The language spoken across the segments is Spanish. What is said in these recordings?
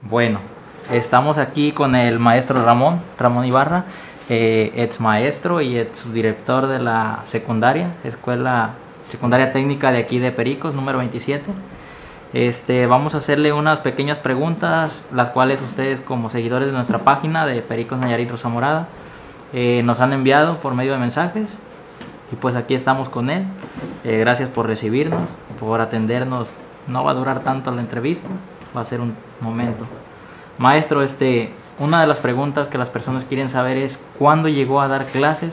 Bueno, estamos aquí con el maestro Ramón Ibarra, ex maestro y ex subdirector de la Escuela Secundaria Técnica de aquí de Pericos, número 27. Vamos a hacerle unas pequeñas preguntas, las cuales ustedes, como seguidores de nuestra página de Pericos Nayarit Rosa Morada, nos han enviado por medio de mensajes. Y pues aquí estamos con él. Gracias por recibirnos, por atendernos. No va a durar tanto la entrevista, va a ser un momento. Maestro, una de las preguntas que las personas quieren saber es: ¿cuándo llegó a dar clases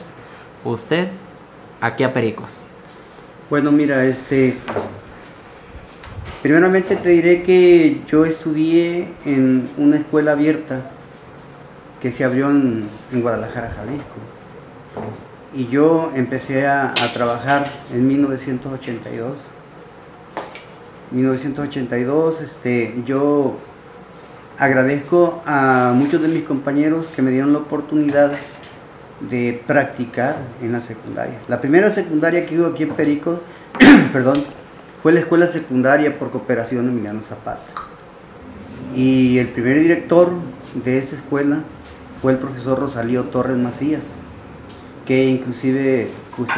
usted aquí a Pericos? Bueno, mira, primeramente te diré que yo estudié en una escuela abierta que se abrió en Guadalajara, Jalisco. Y yo empecé a trabajar en 1982. Yo agradezco a muchos de mis compañeros que me dieron la oportunidad de practicar en la secundaria. La primera secundaria que hubo aquí en Pericos, perdón, fue la escuela secundaria por cooperación Emiliano Zapata. Y el primer director de esta escuela fue el profesor Rosalío Torres Macías, que inclusive pues,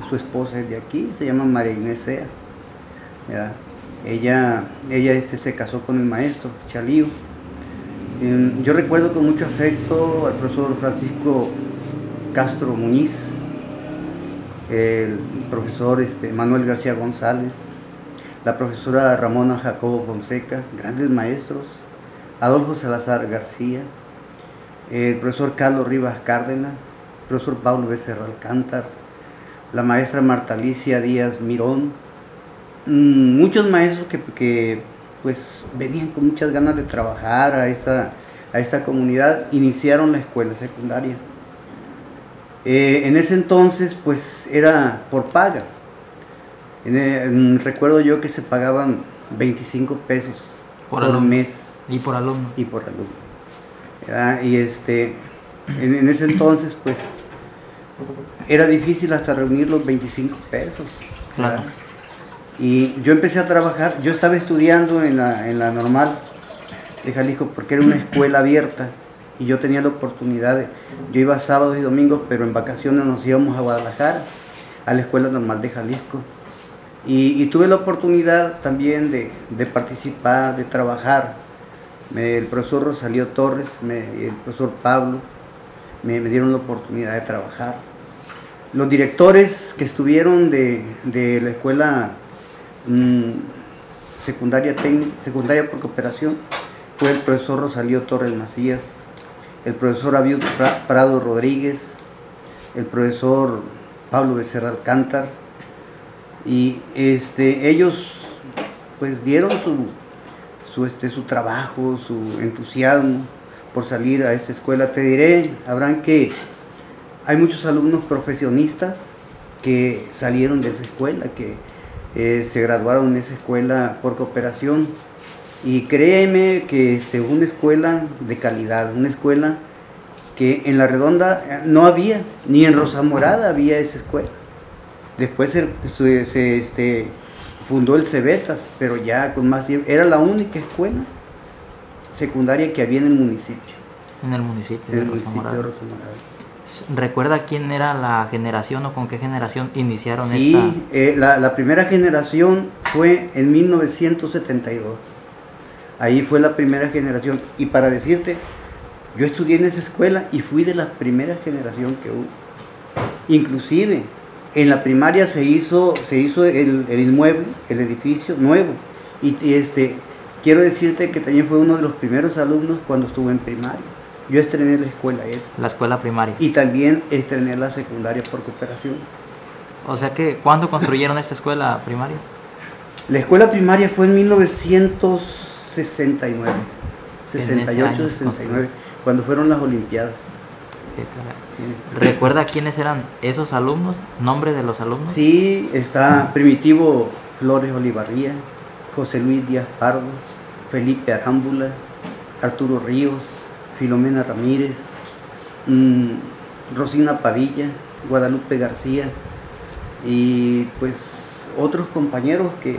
su esposa es de aquí, se llama María Inés Sea. ¿Ya? Ella se casó con el maestro Chalío. Yo recuerdo con mucho afecto al profesor Francisco Castro Muñiz, el profesor Manuel García González, la profesora Ramona Jacobo Fonseca, grandes maestros, Adolfo Salazar García, el profesor Carlos Rivas Cárdenas, el profesor Pablo Becerra Alcántar, la maestra Marta Alicia Díaz Mirón, muchos maestros que pues venían con muchas ganas de trabajar a esta comunidad. Iniciaron la escuela secundaria. En ese entonces pues era por paga. Recuerdo yo que se pagaban 25 pesos por mes. Y por alumno. Y por alumno. Y en ese entonces pues era difícil hasta reunir los 25 pesos. Claro. Y yo empecé a trabajar. Yo estaba estudiando en la normal de Jalisco porque era una escuela abierta y yo tenía la oportunidad yo iba sábados y domingos, pero en vacaciones nos íbamos a Guadalajara, a la escuela normal de Jalisco, y tuve la oportunidad también de participar, de trabajar. El profesor Rosalío Torres y el profesor Pablo me dieron la oportunidad de trabajar. Los directores que estuvieron de la escuela secundaria por cooperación fue el profesor Rosalío Torres Macías, el profesor Abiud Prado Rodríguez, el profesor Pablo Becerra Alcántar, y ellos pues dieron su trabajo, su entusiasmo por salir a esta escuela. Te diré, Abraham, que hay muchos alumnos profesionistas que salieron de esa escuela, que se graduaron en esa escuela por cooperación, y créeme que una escuela de calidad, una escuela que en La Redonda no había, ni en Rosa Morada había esa escuela. Después se fundó el Cebetas, pero ya con más tiempo. Era la única escuela secundaria que había en el municipio. En el municipio de Rosa Morada. ¿Recuerda quién era la generación o con qué generación iniciaron esta? Sí, la primera generación fue en 1972. Ahí fue la primera generación. Y para decirte, yo estudié en esa escuela y fui de la primera generación que hubo. Inclusive, en la primaria se hizo el inmueble, el edificio nuevo. Y quiero decirte que también fue uno de los primeros alumnos cuando estuve en primaria. Yo estrené la escuela esa. La escuela primaria. Y también estrené la secundaria por cooperación. O sea que, ¿cuándo construyeron esta escuela primaria? La escuela primaria fue en 1969, 68, 69, cuando fueron las Olimpiadas. ¿Recuerda quiénes eran esos alumnos? ¿Nombre de los alumnos? Sí, está Primitivo Flores Olivarría, José Luis Díaz Pardo, Felipe Arámbula, Arturo Ríos, Filomena Ramírez, Rosina Padilla, Guadalupe García, y pues otros compañeros que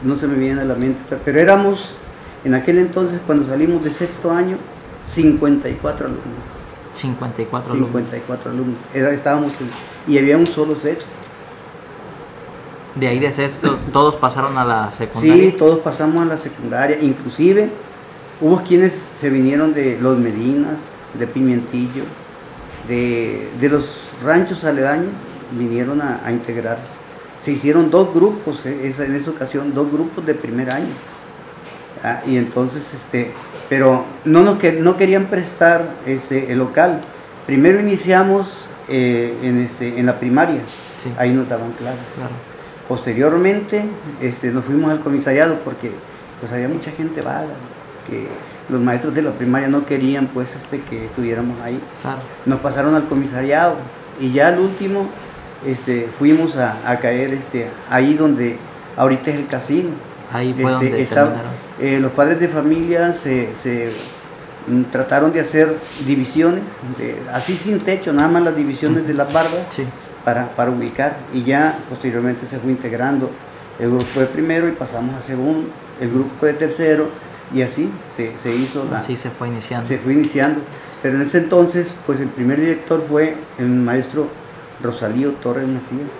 no se me vienen a la mente, pero En aquel entonces, cuando salimos de sexto año, 54 alumnos. 54 alumnos. 54 alumnos. Y había un solo sexto. De ahí de sexto, ¿todos pasaron a la secundaria? Sí, todos pasamos a la secundaria. Inclusive, hubo quienes se vinieron de Los Medinas, de Pimientillo, de los ranchos aledaños, vinieron a integrarse. Se hicieron dos grupos, en esa ocasión, dos grupos de primer año. Y entonces, pero no querían prestar el local. Primero iniciamos en la primaria, Sí. ahí nos daban clases. Claro. Posteriormente nos fuimos al comisariado porque pues había mucha gente vaga, que los maestros de la primaria no querían pues que estuviéramos ahí. Claro. Nos pasaron al comisariado y ya al último fuimos a caer ahí donde ahorita es el casino. Ahí fue donde terminaron. Los padres de familia se trataron de hacer divisiones, así sin techo, nada más las divisiones de las bardas. Sí. Para ubicar, y ya posteriormente se fue integrando el grupo de primero y pasamos a segundo, el grupo de tercero, y así se hizo. Así se fue iniciando. Se fue iniciando, pero en ese entonces pues el primer director fue el maestro Rosalío Torres Macías.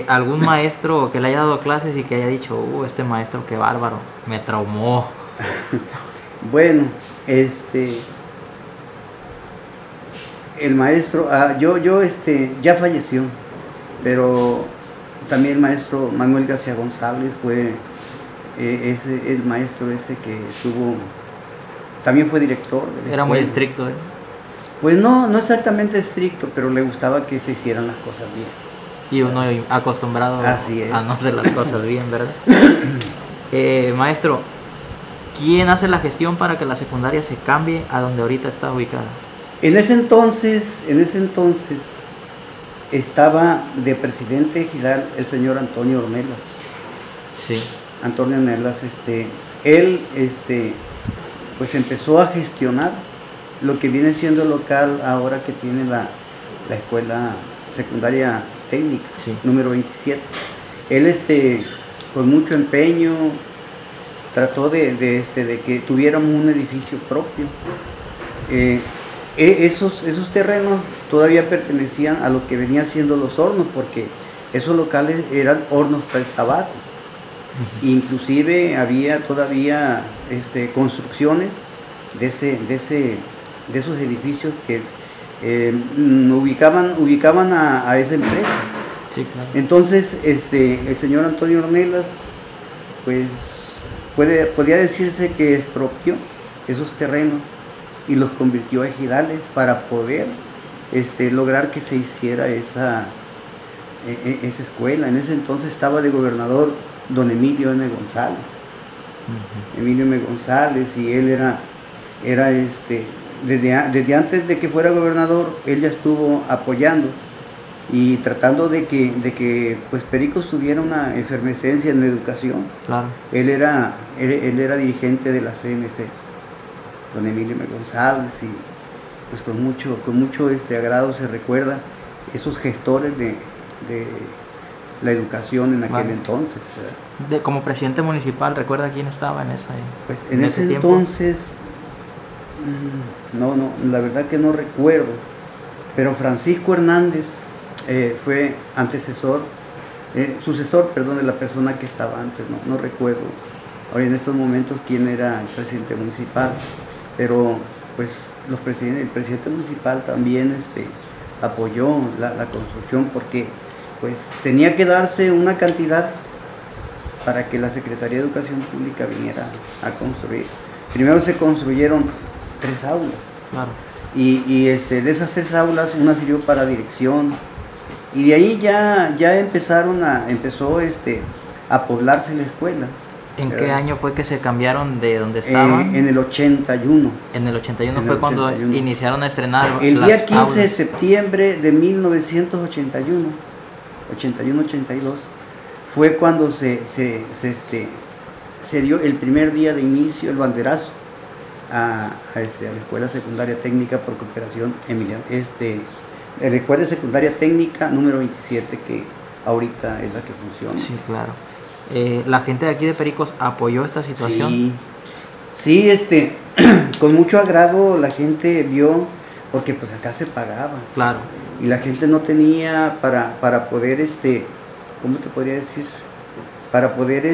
¿Algún maestro que le haya dado clases y que haya dicho, este maestro qué bárbaro, me traumó? Bueno, el maestro, ya falleció, pero también el maestro Manuel García González fue el maestro que también fue director de la Era escuela. muy estricto, ¿eh? Pues no exactamente estricto, pero le gustaba que se hicieran las cosas bien. Y uno acostumbrado a no hacer las cosas bien, ¿verdad? Maestro, ¿quién hace la gestión para que la secundaria se cambie a donde ahorita está ubicada? En ese entonces estaba de presidente ejidal el señor Antonio Ornelas. Sí. Antonio Ornelas, él pues empezó a gestionar lo que viene siendo el local ahora que tiene la escuela secundaria técnica, Sí. número 27. Él con mucho empeño trató de que tuviéramos un edificio propio. Esos terrenos todavía pertenecían a lo que venían siendo los hornos, porque esos locales eran hornos para el tabaco. Inclusive había todavía construcciones de esos edificios que ubicaban a esa empresa. Sí, claro. Entonces el señor Antonio Ornelas pues podía decirse que expropió esos terrenos y los convirtió a ejidales para poder lograr que se hiciera esa escuela. En ese entonces estaba de gobernador don Emilio M. González. Emilio M. González, y él era desde antes de que fuera gobernador, él ya estuvo apoyando y tratando de que pues Pericos tuviera una efervescencia en la educación. Claro. Él era dirigente de la CNC, don Emilio M. González, y pues con mucho agrado se recuerda esos gestores de la educación en aquel entonces. Como presidente municipal, ¿recuerda quién estaba en esa? Pues en ese entonces, no, la verdad que no recuerdo, pero Francisco Hernández fue sucesor de la persona que estaba antes, no recuerdo ahora en estos momentos quién era el presidente municipal, pero pues el presidente municipal también apoyó la construcción, porque pues tenía que darse una cantidad para que la Secretaría de Educación Pública viniera a construir. Primero se construyeron 3 aulas. Claro. Y de esas 3 aulas, una sirvió para dirección, y de ahí ya empezó a poblarse la escuela. ¿En qué año fue que se cambiaron de donde estaban? En el 81. En el 81 fue cuando iniciaron a estrenar el las día 15 aulas. de septiembre de 1981, 81-82, fue cuando se dio el primer día de inicio, el banderazo, a la Escuela Secundaria Técnica por Cooperación Emiliano. La Escuela Secundaria Técnica número 27, que ahorita es la que funciona. Sí, claro. ¿La gente de aquí de Pericos apoyó esta situación? Sí, sí, con mucho agrado la gente vio, porque pues acá se pagaba. Claro. Y la gente no tenía para poder, ¿cómo te podría decir? Para poder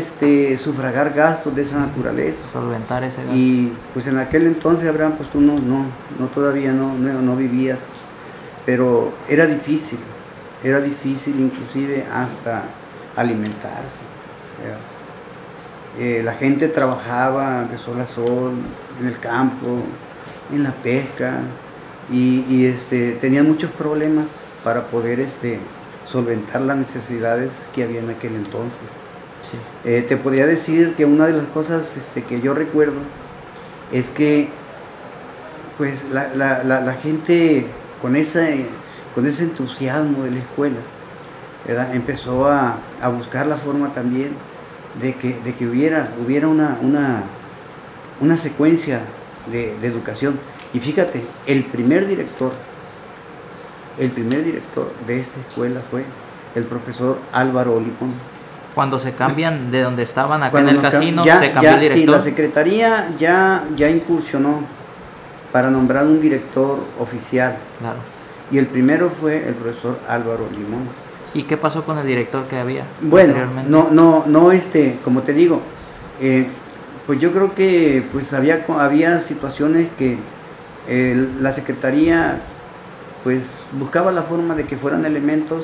sufragar gastos de esa naturaleza. Solventar ese gasto. Y pues en aquel entonces, Abraham, pues tú no todavía no vivías, pero era difícil inclusive hasta alimentarse. La gente trabajaba de sol a sol, en el campo, en la pesca, y tenía muchos problemas para poder solventar las necesidades que había en aquel entonces. Sí. Te podría decir que una de las cosas que yo recuerdo es que pues la gente con ese entusiasmo de la escuela, ¿verdad? Empezó a buscar la forma también de que hubiera una secuencia de educación. Y fíjate, el primer director de esta escuela fue el profesor Álvaro Limón. Cuando se cambian de donde estaban acá en el casino, se cambió el director. Sí, la secretaría ya incursionó para nombrar un director oficial. Claro. Y el primero fue el profesor Álvaro Limón. ¿Y qué pasó con el director que había? Bueno, no, como te digo, pues yo creo que pues había situaciones que la secretaría pues buscaba la forma de que fueran elementos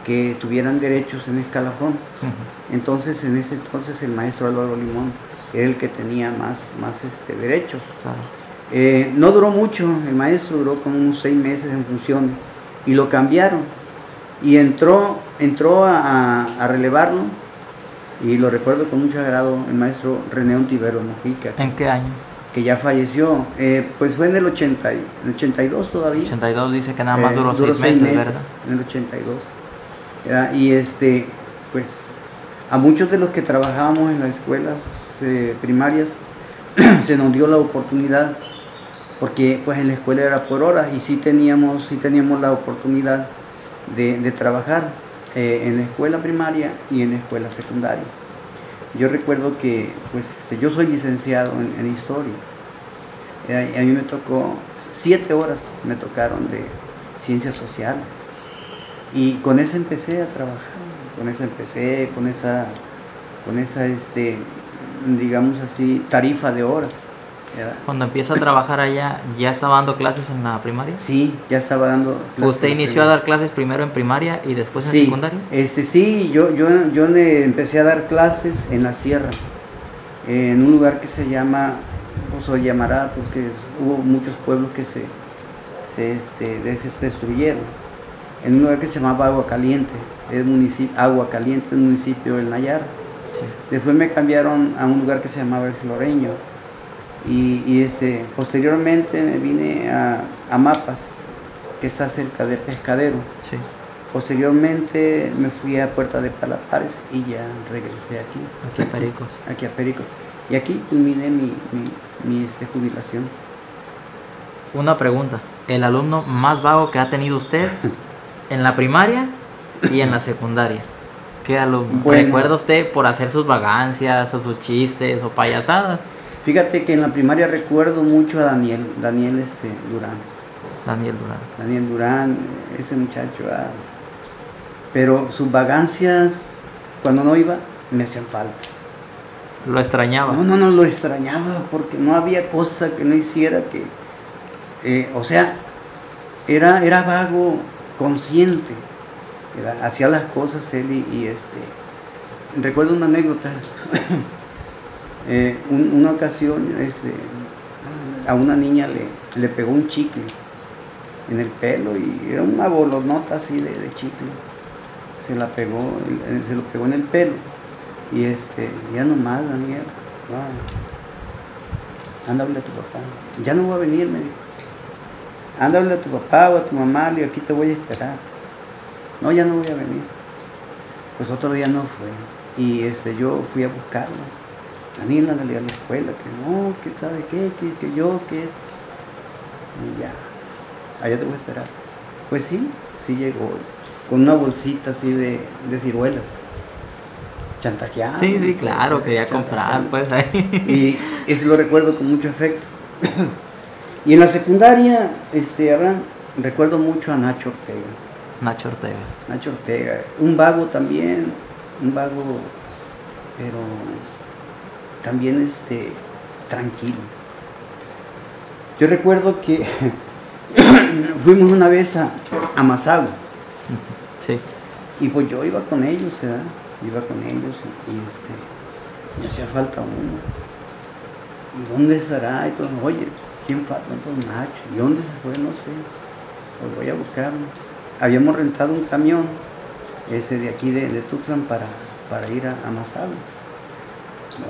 que tuvieran derechos en escalafón. Uh-huh. Entonces, en ese entonces el maestro Álvaro Limón era el que tenía más derechos. Claro. No duró mucho, el maestro duró como unos 6 meses en funciones y lo cambiaron. Y entró a relevarlo, y lo recuerdo con mucho agrado, el maestro René Ontiveros Mojica. ¿En qué año? Que ya falleció, pues fue en el 82 todavía. 82 dice que nada más duró 6 meses, ¿verdad? En el 82. Y pues a muchos de los que trabajábamos en las escuelas primarias se nos dio la oportunidad, porque pues en la escuela era por horas y sí teníamos la oportunidad de trabajar en la escuela primaria y en la escuela secundaria. Yo recuerdo que pues yo soy licenciado en historia, y a mí me tocó 7 horas, me tocaron de ciencias sociales, y con eso empecé a trabajar, con esa digamos así, tarifa de horas. Cuando empieza a trabajar allá, ¿ya estaba dando clases en la primaria? Sí, ya estaba dando clases. ¿Usted inició a dar clases primero en primaria y después en secundaria? Sí, yo empecé a dar clases en la sierra, en un lugar que se llama, o se llamará, porque hubo muchos pueblos que se destruyeron, en un lugar que se llamaba Agua Caliente, el municipio del Nayar. Sí. Después me cambiaron a un lugar que se llamaba El Floreño. Y posteriormente me vine a Mapas, que está cerca de Pescadero. Sí. Posteriormente me fui a Puerta de Palapares y ya regresé aquí. Aquí a Pericos. Aquí a Pericos. Y aquí culminé mi jubilación. Una pregunta. ¿El alumno más vago que ha tenido usted en la primaria y en la secundaria? ¿Qué alumno? Bueno, ¿recuerda usted por hacer sus vagancias o sus chistes o payasadas? Fíjate que en la primaria recuerdo mucho a Daniel Durán. Daniel Durán, ese muchacho. Pero sus vagancias, cuando no iba, me hacían falta. ¿Lo extrañaba? No, lo extrañaba, porque no había cosa que no hiciera que... era vago, consciente. Hacía las cosas él y recuerdo una anécdota. Una ocasión a una niña le pegó un chicle en el pelo, y era una bolonota así de chicle. Se lo pegó en el pelo, y ya nomás, Daniel, anda, habla a tu papá. Ya no voy a venir, me dijo. Anda, habla a tu papá o a tu mamá, y aquí te voy a esperar. No, ya no voy a venir. Pues otro día no fue, y yo fui a buscarlo. Daniel, ándale a la escuela, que no, que sabe qué, que yo, que... Y ya, allá te voy a esperar. Pues sí llegó, con una bolsita así de ciruelas. chantajeado. Sí, sí, claro, quería comprar, pues ahí. Y eso lo recuerdo con mucho afecto. Y en la secundaria, Abraham, recuerdo mucho a Nacho Ortega. Nacho Ortega. Nacho Ortega, un vago también, pero también tranquilo. Yo recuerdo que fuimos una vez a Mazagua. Sí. Y pues yo iba con ellos, ¿verdad? Iba con ellos y me hacía falta uno. ¿Y dónde estará? Y todo, oye, ¿quién falta? Pues Nacho. ¿Y dónde se fue? No sé. Pues voy a buscarlo. Habíamos rentado un camión, de aquí de Tuxtlan para ir a Mazagua.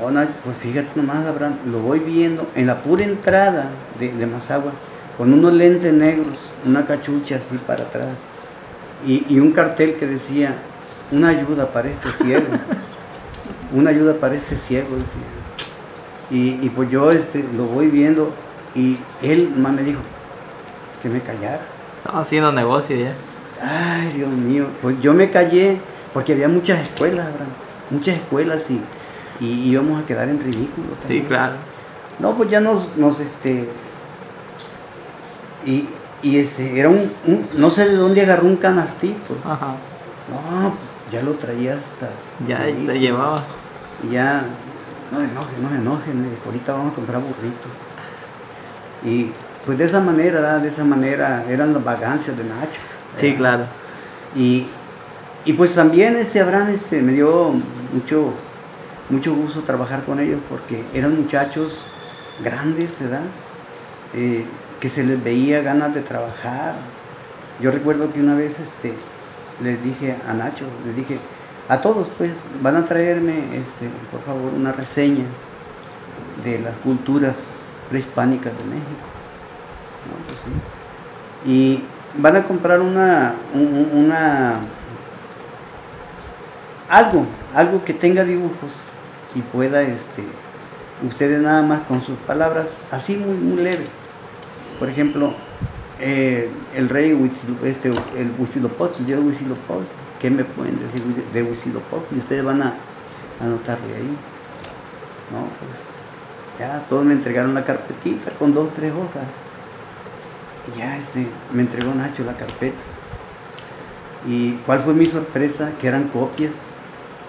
No, Nacho, pues fíjate nomás, Abraham, lo voy viendo en la pura entrada de Mazagua, con unos lentes negros, una cachucha así para atrás, y un cartel que decía, una ayuda para este ciego, una ayuda para este ciego, decía. Y pues yo lo voy viendo, y él más me dijo que me callara. Estaba haciendo negocio ya. Ay, Dios mío, pues yo me callé, porque había muchas escuelas, Abraham, muchas escuelas, y íbamos a quedar en ridículo también. Sí, claro. No, pues ya era no sé de dónde agarró un canastito. Ajá. No, pues ya lo traía hasta. Ya te llevaba. Y ya, no se enojen, me dijo, ahorita vamos a comprar burritos. Y pues de esa manera eran las vagancias de Nacho. Sí, claro. Y pues también Abraham me dio mucho gusto trabajar con ellos, porque eran muchachos grandes, ¿verdad? Que se les veía ganas de trabajar. Yo recuerdo que una vez les dije a Nacho, les dije a todos, pues van a traerme por favor una reseña de las culturas prehispánicas de México. ¿No? Pues, sí. Y van a comprar algo que tenga dibujos y pueda ustedes nada más con sus palabras, así muy leve. Por ejemplo, el rey el Huitzilopochtli, yo Huitzilopochtli, ¿qué me pueden decir de Huitzilopochtli? Y ustedes van a anotarle ahí. No, pues ya todos me entregaron la carpetita con 2 o 3 hojas. Y ya me entregó Nacho la carpeta. ¿Y cuál fue mi sorpresa? Que eran copias.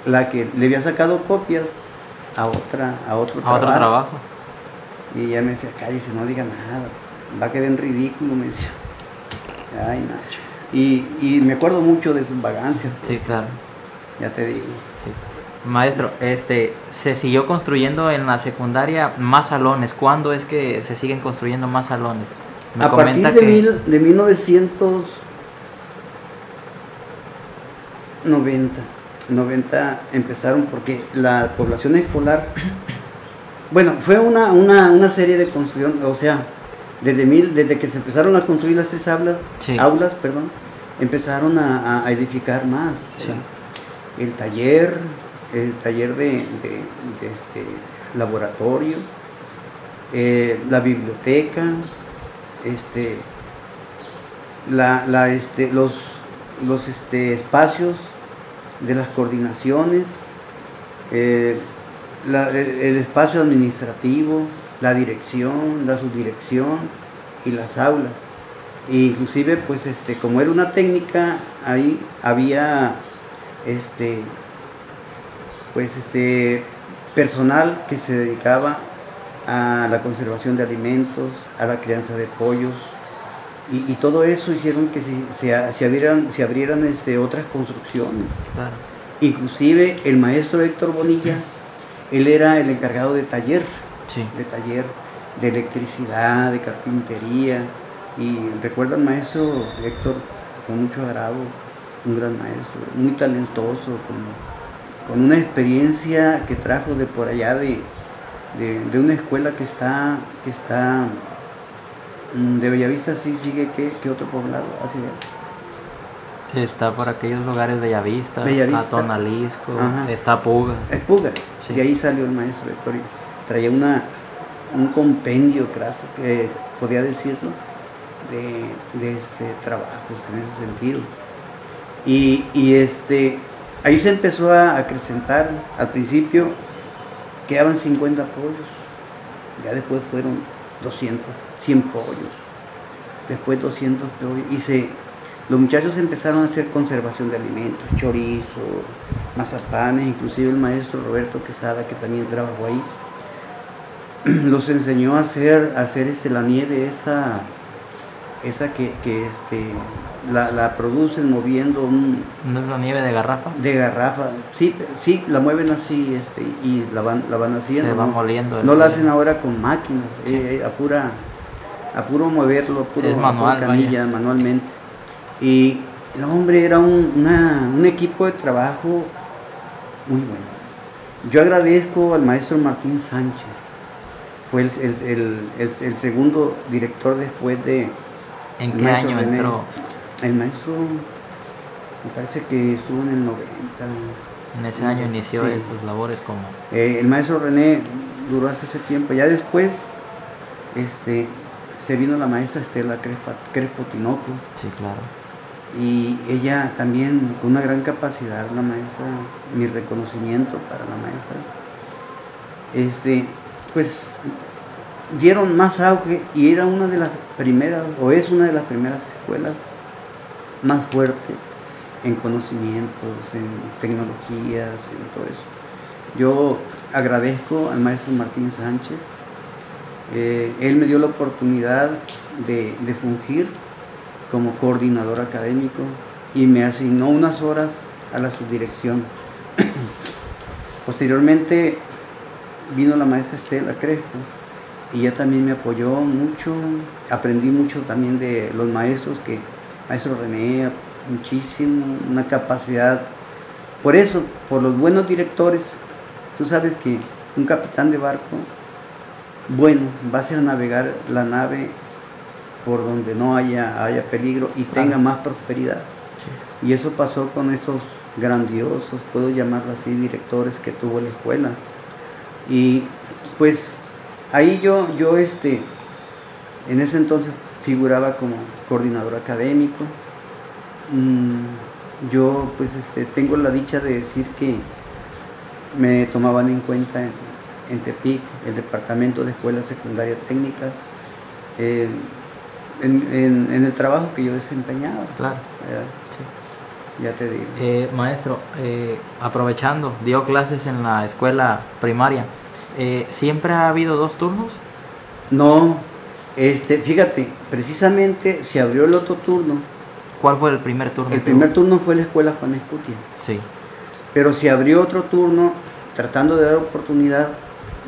La que le había sacado copias a otro trabajo. Y ya me decía, cállese, no diga nada, va a quedar en ridículo, me decía. Ay, Nacho. Y me acuerdo mucho de sus vagancias. Pues. Sí, claro. Ya te digo. Sí. Maestro, se siguió construyendo en la secundaria más salones. ¿Cuándo es que se siguen construyendo más salones? A partir de 1990 empezaron, porque la población escolar, bueno, fue una serie de construcción, o sea, desde que se empezaron a construir las 3 aulas, empezaron a edificar más. Sí. El taller de laboratorio, la biblioteca, los espacios de las coordinaciones, el espacio administrativo, la dirección, la subdirección y las aulas. E inclusive, pues, como era una técnica, ahí había personal que se dedicaba a la conservación de alimentos, a la crianza de pollos, y todo eso hicieron que se abrieran otras construcciones. Claro. Inclusive el maestro Héctor Bonilla, él era el encargado de taller, Sí. de electricidad, de carpintería, y recuerdo al maestro Héctor con mucho agrado, un gran maestro, muy talentoso, con una experiencia que trajo de por allá de una escuela que está de Bellavista. Sí, sigue, ¿qué otro poblado hace? Está por aquellos lugares Bellavista, Tonalisco, Ajá. está Puga. Es Puga, Sí. y ahí salió el maestro Héctor, traía un compendio craso, que podía decirlo, de trabajos en ese sentido. Y ahí se empezó a acrecentar. Al principio quedaban 50 pollos, ya después fueron 200, 100 pollos, después 200 pollos, y los muchachos empezaron a hacer conservación de alimentos, chorizo, mazapanes, inclusive el maestro Roberto Quesada, que también trabajó ahí, los enseñó a hacer la nieve, esa que la producen moviendo ¿No es la nieve de garrafa? De garrafa, sí, la mueven así, y la van haciendo. Se va moliendo. No la hacen ahora con máquinas, sí. a puro moverlo, es manual, canilla, manualmente. Y el hombre era un equipo de trabajo muy bueno. Yo agradezco al maestro Martín Sánchez, fue el segundo director después de... ¿En qué año entró? El maestro, me parece que estuvo en el 90. En ese año inició sí. sus labores como... el maestro René duró hasta ese tiempo. Ya después se vino la maestra Estela Crespo Tinoco. Sí, claro. Y ella también con una gran capacidad, la maestra, mi reconocimiento para la maestra. Pues dieron más auge y era una de las primeras, o es una de las primeras escuelas más fuertes en conocimientos, en tecnologías, en todo eso. Yo agradezco al maestro Martín Sánchez. Él me dio la oportunidad de fungir como coordinador académico y me asignó unas horas a la subdirección. Posteriormente vino la maestra Estela Crespo y ella también me apoyó mucho, aprendí mucho también de los maestros, maestro René, muchísimo, una capacidad. Por eso, por los buenos directores, tú sabes que un capitán de barco, bueno, va a hacer navegar la nave por donde no haya peligro y tenga más prosperidad. Sí. Y eso pasó con estos grandiosos, puedo llamarlo así, directores que tuvo la escuela. Y pues ahí yo en ese entonces figuraba como coordinador académico. Yo pues tengo la dicha de decir que me tomaban en cuenta en Tepic, el departamento de escuelas secundarias técnicas, en el trabajo que yo desempeñaba. Claro. Sí. Ya te digo. Maestro, aprovechando, dio clases en la escuela primaria. ¿Siempre ha habido 2 turnos? No, fíjate, precisamente se abrió el otro turno. ¿Cuál fue el primer turno? El primer turno fue la escuela Juan Escutia. Sí. Pero se abrió otro turno tratando de dar oportunidad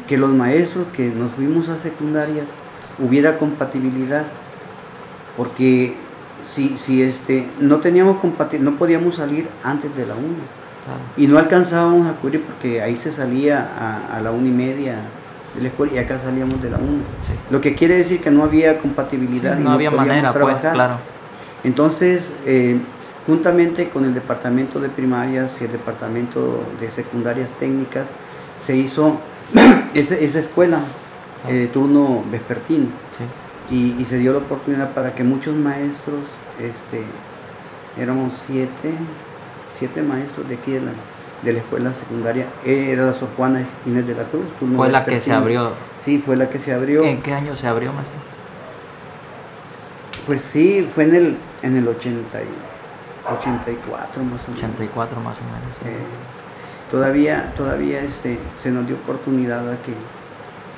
que los maestros que nos fuimos a secundarias hubiera compatibilidad, porque si no teníamos compatibilidad, no podíamos salir antes de la 1. Claro. Y no alcanzábamos a cubrir porque ahí se salía a la 1:30 de la escuela y acá salíamos de la 1. Sí. Lo que quiere decir que no había compatibilidad. Sí, no había manera, trabajar. Pues, claro. Entonces, juntamente con el departamento de primarias y el departamento de secundarias técnicas, se hizo esa escuela, turno vespertino. Sí. Y se dio la oportunidad para que muchos maestros, éramos 7 maestros de aquí de la escuela secundaria. Era la Sor Juana Inés de la Cruz. ¿Fue la que se abrió? Sí, fue la que se abrió. ¿En qué año se abrió, maestro? Pues sí, fue en el 84 más o menos. 84 más o menos. Todavía se nos dio oportunidad a que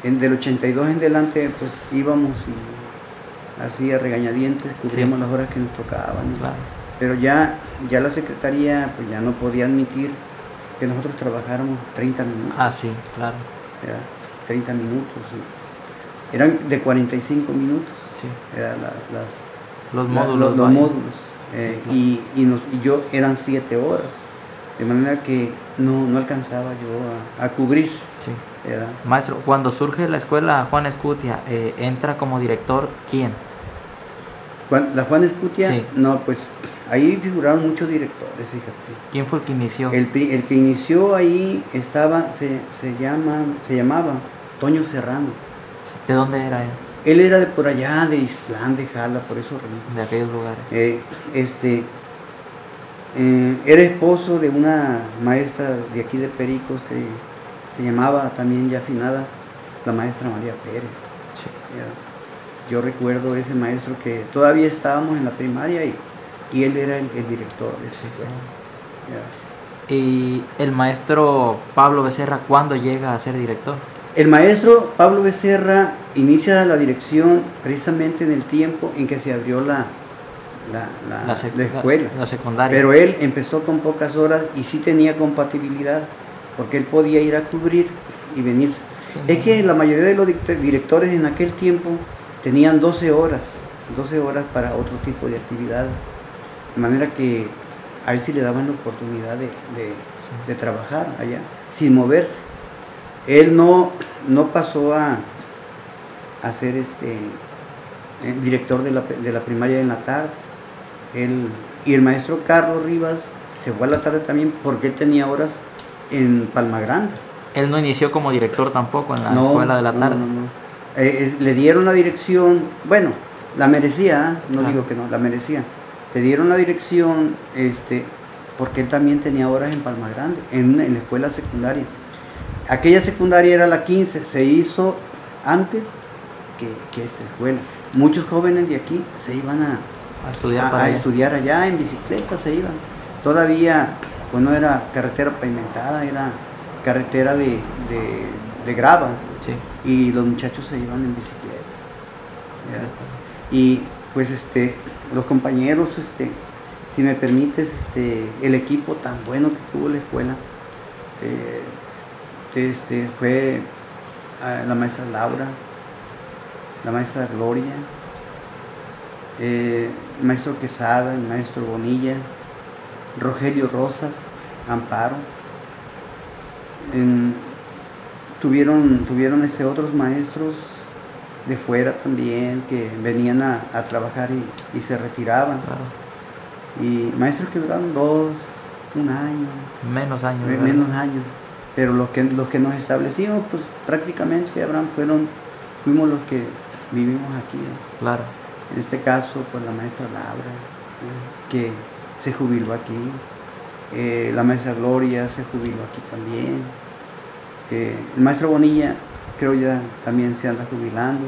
del 82 en adelante pues íbamos y así a regañadientes cubríamos las horas que nos tocaban. Claro. Pero ya la secretaría pues ya no podía admitir que nosotros trabajáramos 30 minutos. Ah, sí, claro. 30 minutos. Sí. Eran de 45 minutos. Sí. Los módulos. Los módulos. Y yo eran 7 horas. De manera que no alcanzaba yo a cubrir. Sí. Maestro, cuando surge la escuela Juan Escutia, ¿entra como director quién? La Juan Escutia, sí. No, pues ahí figuraron muchos directores, fíjate. ¿Quién fue el que inició? El que inició ahí se llamaba Toño Serrano. ¿De dónde era él? Él era de por allá, de Islán, de Jala, por eso. De aquellos lugares. Era esposo de una maestra de aquí de Pericos que se llamaba también ya afinada, la maestra María Pérez. Sí. Yo recuerdo ese maestro que todavía estábamos en la primaria y él era el director de esa escuela. ¿Y el maestro Pablo Becerra cuándo llega a ser director? El maestro Pablo Becerra inicia la dirección precisamente en el tiempo en que se abrió la escuela. La secundaria. Pero él empezó con pocas horas y sí tenía compatibilidad, porque él podía ir a cubrir y venirse. Es que la mayoría de los directores en aquel tiempo tenían 12 horas para otro tipo de actividades. De manera que a él sí le daban la oportunidad de trabajar allá, sin moverse. Él no pasó a ser director de la primaria en la tarde. Y el maestro Carlos Rivas se fue a la tarde también porque él tenía horas en Palma Grande. Él no inició como director tampoco en la escuela de la tarde. Le dieron la dirección, bueno, la merecía, no digo que no, la merecía. Le dieron la dirección porque él también tenía horas en Palma Grande, en la escuela secundaria. Aquella secundaria era la 15, se hizo antes que esta escuela. Muchos jóvenes de aquí se iban a estudiar allá en bicicleta, se iban. Todavía, pues no era carretera pavimentada, era carretera de grava. Sí. Y los muchachos se iban en bicicleta. Y pues los compañeros, si me permites, el equipo tan bueno que tuvo la escuela, fue la maestra Laura, la maestra Gloria, el maestro Quesada, el maestro Bonilla, Rogelio Rosas, Amparo. Tuvieron otros maestros de fuera también que venían a trabajar y se retiraban. Claro. Y maestros que duraron 2, 1 año. Menos años. Menos años. Pero los que nos establecimos, pues prácticamente, fuimos los que vivimos aquí. ¿no? Claro. En este caso, pues la maestra Laura, que se jubiló aquí. La maestra Gloria se jubiló aquí también. El maestro Bonilla, creo ya también se anda jubilando.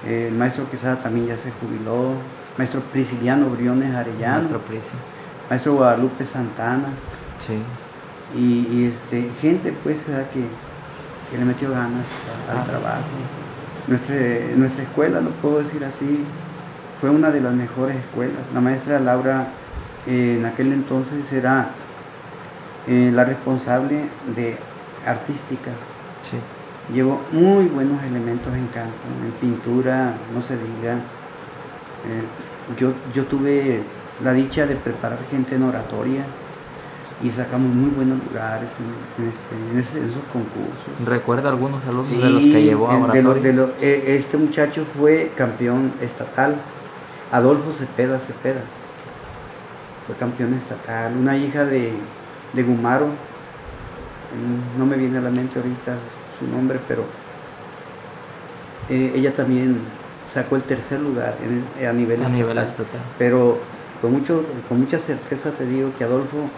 El maestro Quesada también ya se jubiló. Maestro Prisciliano Briones Arellano. Maestro Guadalupe Santana. Sí. Y gente pues que le metió ganas al trabajo. Nuestra escuela, lo puedo decir así, fue una de las mejores escuelas. La maestra Laura en aquel entonces era la responsable de artística. Sí. Llevó muy buenos elementos en campo, en pintura, no se diga. Yo tuve la dicha de preparar gente en oratoria y sacamos muy buenos lugares en esos concursos. ¿Recuerda algunos alumnos de los que llevó a oratoria? Este muchacho fue campeón estatal, Adolfo Cepeda, fue campeón estatal. Una hija de Gumaro, no me viene a la mente ahorita su nombre, pero ella también sacó el 3er lugar a nivel estatal. Pero con mucha certeza te digo que Adolfo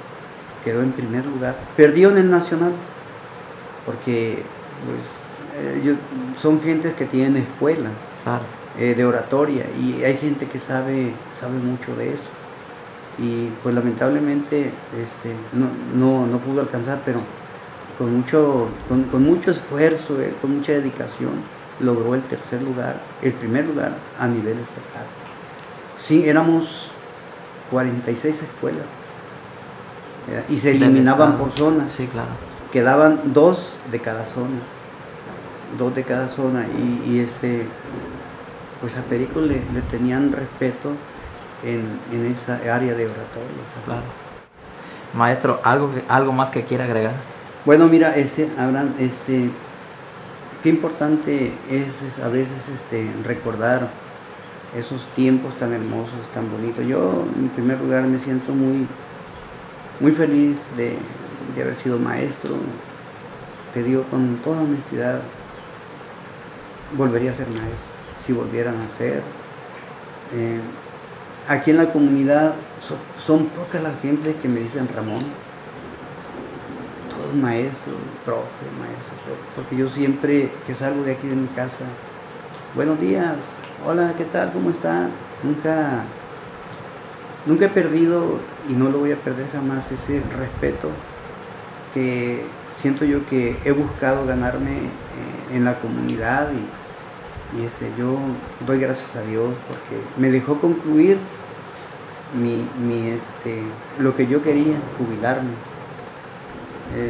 quedó en primer lugar. Perdió en el nacional, porque pues, son gentes que tienen escuela. Claro. De oratoria, y hay gente que sabe mucho de eso. Y pues lamentablemente no pudo alcanzar, pero con mucho esfuerzo, con mucha dedicación, logró el 3er lugar, el primer lugar a nivel estatal. Sí, éramos 46 escuelas y se eliminaban por zonas. Sí, claro. Quedaban 2 de cada zona, y pues a Perico le tenían respeto en esa área de oratoria. Claro. Maestro, ¿algo más que quiera agregar? Bueno, mira, Abraham, qué importante es a veces recordar esos tiempos tan hermosos, tan bonitos. Yo, en primer lugar, me siento muy, muy feliz de haber sido maestro. Te digo con toda honestidad, volvería a ser maestro, si volvieran a ser. Aquí en la comunidad son pocas las gentes que me dicen Ramón, todos maestros, profe, porque yo siempre que salgo de aquí de mi casa, buenos días, hola, ¿qué tal? ¿Cómo está? Nunca he perdido y no lo voy a perder jamás ese respeto que siento yo que he buscado ganarme en la comunidad y yo doy gracias a Dios porque me dejó concluir lo que yo quería, jubilarme.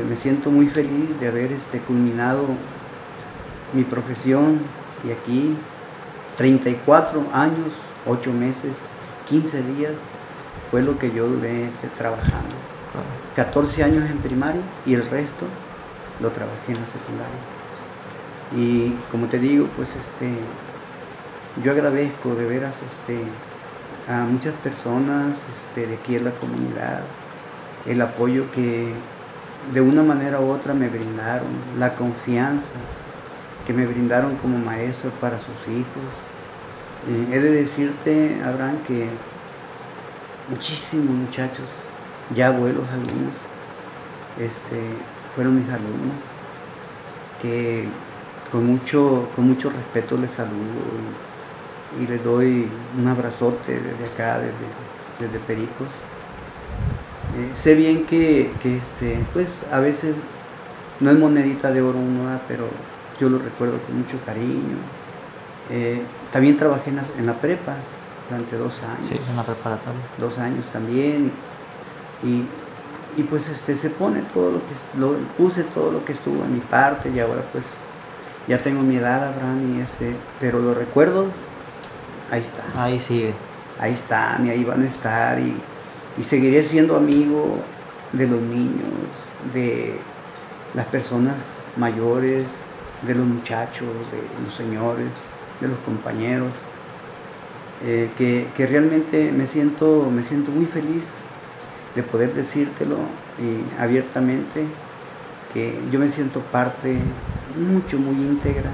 Me siento muy feliz de haber culminado mi profesión y aquí 34 años, 8 meses, 15 días fue lo que yo duré trabajando. 14 años en primaria y el resto lo trabajé en la secundaria. Y como te digo, pues yo agradezco de veras a muchas personas de aquí en la comunidad el apoyo que de una manera u otra me brindaron, la confianza que me brindaron como maestro para sus hijos. He de decirte, Abraham, que muchísimos muchachos, ya abuelos algunos, fueron mis alumnos, que con mucho respeto les saludo y les doy un abrazote desde acá, desde Pericos. Sé bien que pues a veces no es monedita de oro uno, pero yo lo recuerdo con mucho cariño. También trabajé en la prepa durante 2 años. Sí, en la preparatoria. 2 años también. Y pues se pone puse todo lo que estuvo en mi parte y ahora pues ya tengo mi edad, Abraham, pero los recuerdos, ahí están. Ahí sigue. Ahí están y ahí van a estar y seguiré siendo amigo de los niños, de las personas mayores, de los muchachos, de los señores, de los compañeros, que realmente me siento muy feliz de poder decírtelo abiertamente, que yo me siento parte muy íntegra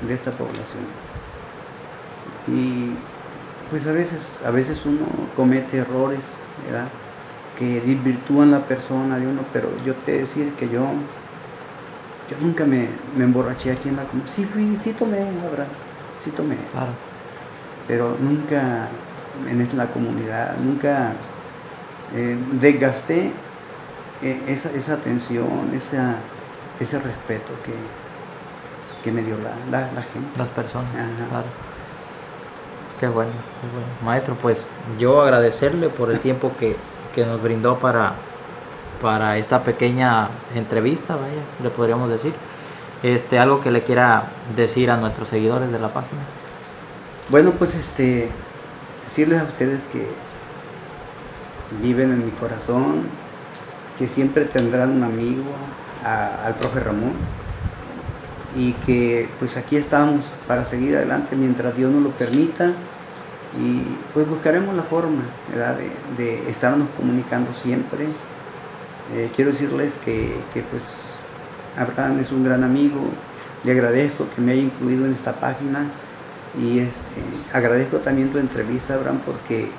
de esta población. Y pues a veces uno comete errores, ¿verdad?, que desvirtúan la persona de uno, pero yo te he de decir que yo nunca me emborraché aquí en la comunidad. Sí tomé, la verdad, sí tomé. Claro. Pero nunca en la comunidad, nunca desgasté esa atención, ese respeto que me dio la gente. Las personas. Ajá. Claro. Qué bueno, qué bueno. Maestro, pues yo agradecerle por el tiempo que nos brindó para esta pequeña entrevista, vaya, le podríamos decir. Algo que le quiera decir a nuestros seguidores de la página. Bueno, pues decirles a ustedes que viven en mi corazón, que siempre tendrán un amigo, al profe Ramón, y que pues aquí estamos para seguir adelante mientras Dios nos lo permita, y pues buscaremos la forma, ¿verdad?, de estarnos comunicando siempre. Quiero decirles que pues Abraham es un gran amigo, le agradezco que me haya incluido en esta página y agradezco también tu entrevista, Abraham, porque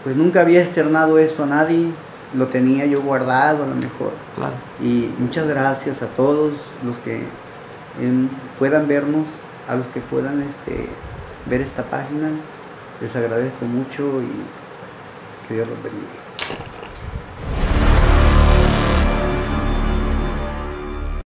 pues nunca había externado esto a nadie, lo tenía yo guardado a lo mejor. Claro. Y muchas gracias a todos los que puedan vernos, a los que puedan ver esta página, les agradezco mucho y que Dios los bendiga.